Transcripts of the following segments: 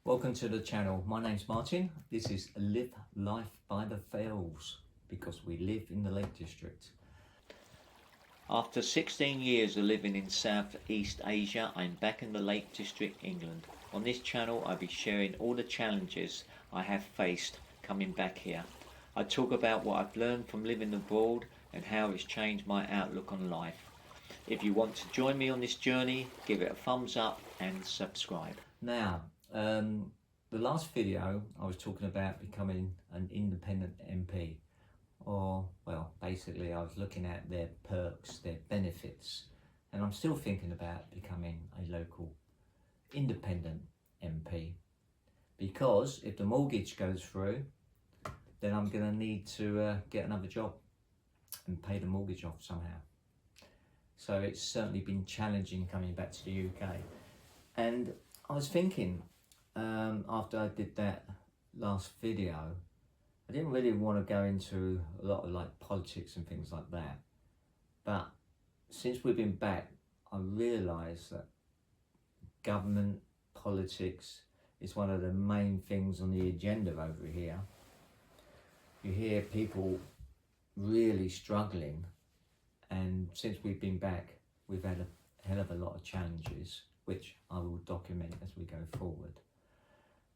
Welcome to the channel. My name's Martin. This is Live Life by the Fells because we live in the Lake District. After 16 years of living in Southeast Asia, I'm back in the Lake District, England. On this channel, I'll be sharing all the challenges I have faced coming back here. I talk about what I've learned from living abroad and how it's changed my outlook on life. If you want to join me on this journey, give it a thumbs up and subscribe. Now, the last video I was talking about becoming an independent MP, or well, basically I was looking at their perks, their benefits, and I'm still thinking about becoming a local independent MP, because if the mortgage goes through, then I'm going to need to get another job and pay the mortgage off somehow. So it's certainly been challenging coming back to the UK. And I was thinking, after I did that last video, I didn't really want to go into a lot of like politics and things like that. But since we've been back, I realised that government politics is one of the main things on the agenda over here. You hear people really struggling, and since we've been back, we've had a hell of a lot of challenges, which I will document as we go forward.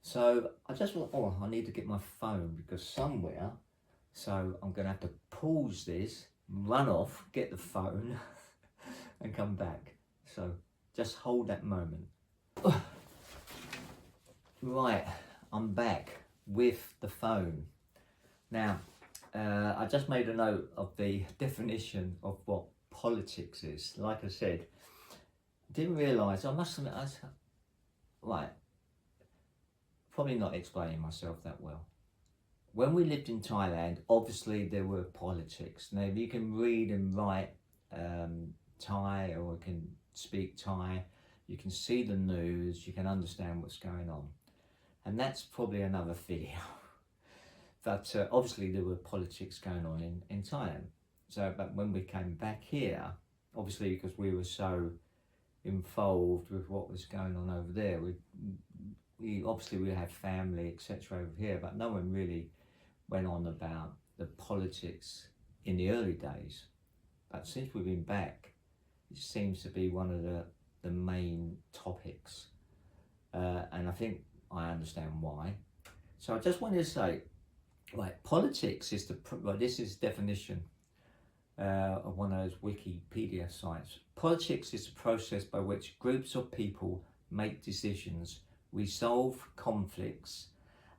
So I just thought, oh, I need to get my phone because somewhere, so I'm going to have to pause this, run off, get the phone and come back. So just hold that moment. Right, I'm back with the phone. Now, I just made a note of the definition of what politics is. Like I said, didn't realise, I must admit, right, probably not explaining myself that well. When we lived in Thailand, obviously there were politics. Now, if you can read and write Thai or can speak Thai, you can see the news, you can understand what's going on. And that's probably another video. But obviously there were politics going on in Thailand. So, but when we came back here, obviously because we were so involved with what was going on over there, we obviously we had family, etc. over here, but no one really went on about the politics in the early days. But since we've been back, it seems to be one of the main topics. And I think I understand why. So I just wanted to say, right, politics is this is definition of one of those Wikipedia sites. Politics is the process by which groups of people make decisions, resolve conflicts,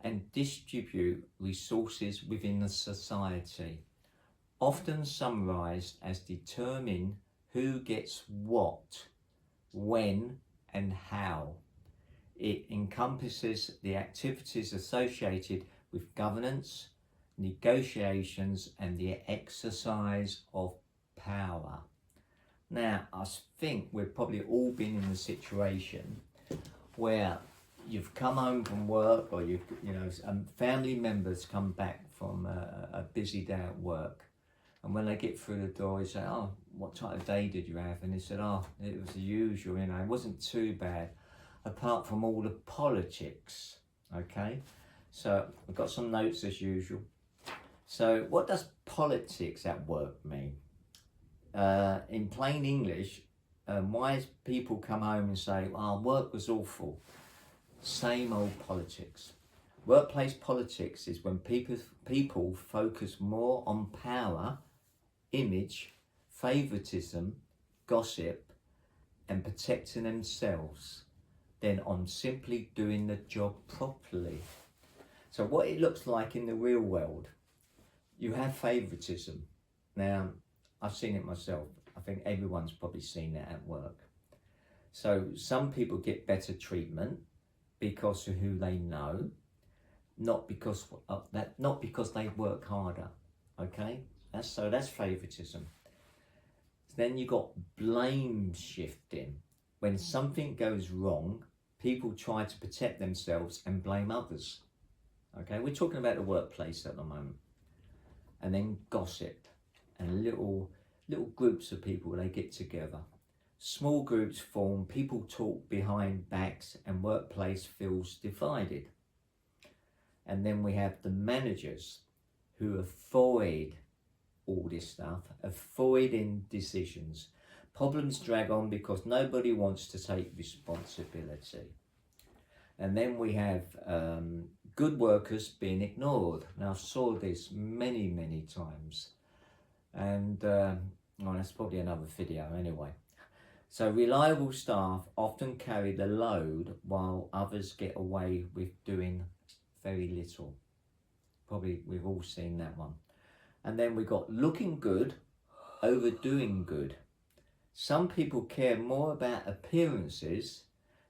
and distribute resources within the society, often summarised as determine who gets what, when, and how. It encompasses the activities associated with governance, negotiations, and the exercise of power. Now, I think we've probably all been in a situation where you've come home from work, or family members come back from a busy day at work, and when they get through the door, you say, "Oh, what type of day did you have?" And they said, "Oh, it was the usual, it wasn't too bad, apart from all the politics." Okay, so I've got some notes as usual. So what does politics at work mean? In plain English, why people come home and say, "Oh, work was awful"? Same old politics. Workplace politics is when people focus more on power, image, favoritism, gossip, and protecting themselves than on simply doing the job properly. So what it looks like in the real world, you have favoritism. Now, I've seen it myself. I think everyone's probably seen it at work. So some people get better treatment because of who they know, not because they work harder. Okay, that's favoritism. Then you got blame shifting. When something goes wrong, people try to protect themselves and blame others. Okay, we're talking about the workplace at the moment. And then gossip, and little groups of people, they get together Small groups form, people talk behind backs, and workplace feels divided. And then we have the managers who avoid all this stuff, avoiding decisions. Problems drag on because nobody wants to take responsibility. And then we have good workers being ignored. Now, I saw this many, many times. And well, that's probably another video anyway. So reliable staff often carry the load while others get away with doing very little. Probably we've all seen that one. And then we got looking good, overdoing good. Some people care more about appearances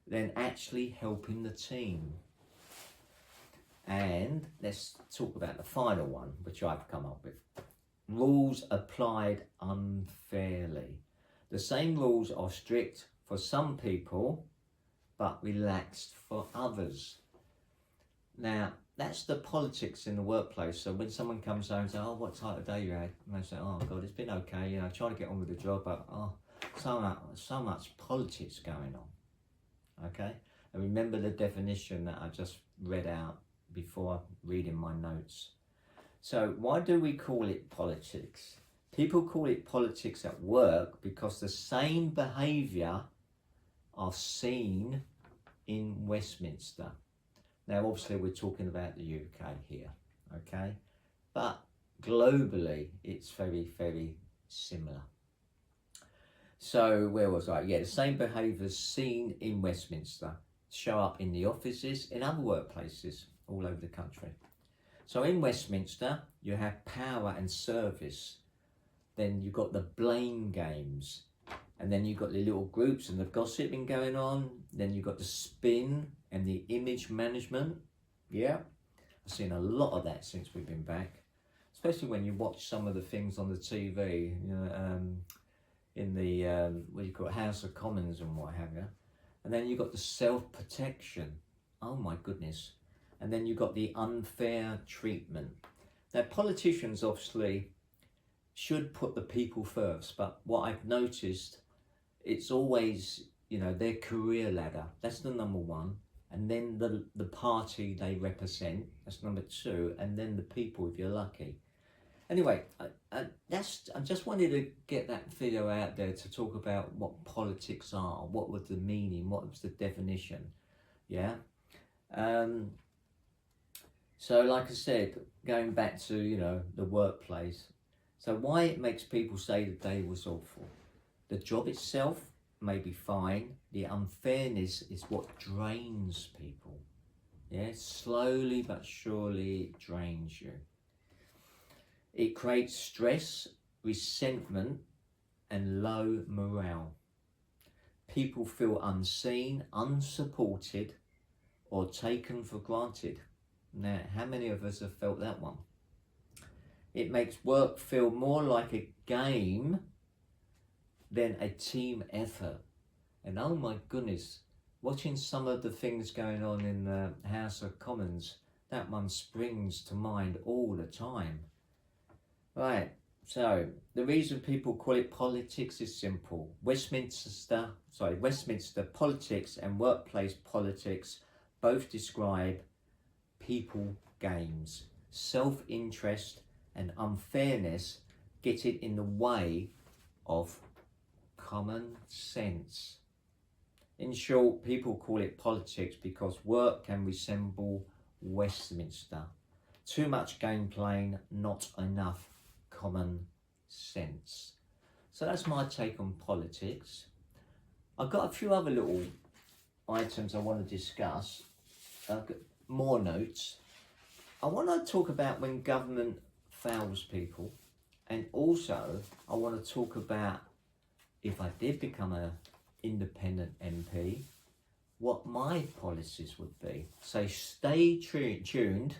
than actually helping the team. And let's talk about the final one, which I've come up with. Rules applied unfairly. The same rules are strict for some people, but relaxed for others. Now, that's the politics in the workplace. So when someone comes home and says, oh, what type of day you had? And they say, oh God, it's been okay, you know, trying to get on with the job, but oh, so much politics going on. Okay? And remember the definition that I just read out before reading my notes. So why do we call it politics? People call it politics at work because the same behaviour are seen in Westminster. Now, obviously, we're talking about the UK here, okay? But globally, it's very, very similar. So, where was I? Yeah, the same behaviours seen in Westminster show up in the offices, in other workplaces all over the country. So, in Westminster, you have power and service. Then you've got the blame games. And then you've got the little groups and the gossiping going on. Then you've got the spin and the image management. Yeah, I've seen a lot of that since we've been back. Especially when you watch some of the things on the TV, you know, in the, what do you call it, House of Commons and what have you. And then you've got the self-protection. Oh my goodness. And then you've got the unfair treatment. Now, politicians obviously should put the people first, but what I've noticed, it's always, you know, their career ladder. That's the number one. And then the party they represent, that's number two. And then the people, if you're lucky. Anyway, I just wanted to get that video out there to talk about what politics are, what was the meaning, what was the definition, yeah? So like I said, going back to, you know, the workplace, so why it makes people say the day was awful. The job itself may be fine. The unfairness is what drains people. Yeah, slowly but surely it drains you. It creates stress, resentment, and low morale. People feel unseen, unsupported, or taken for granted. Now, how many of us have felt that one? It makes work feel more like a game than a team effort. And oh my goodness, watching some of the things going on in the House of Commons, that one springs to mind all the time. Right, so the reason people call it politics is simple. Westminster politics and workplace politics both describe people games. Self-interest and unfairness get it in the way of common sense. In short, people call it politics because work can resemble Westminster. Too much game playing, not enough common sense. So that's my take on politics. I've got a few other little items I want to discuss. I've got more notes. I want to talk about when government fails people, and also I want to talk about if I did become an independent MP, what my policies would be. So stay tuned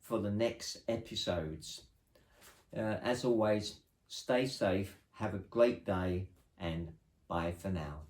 for the next episodes. As always, stay safe, have a great day, and bye for now.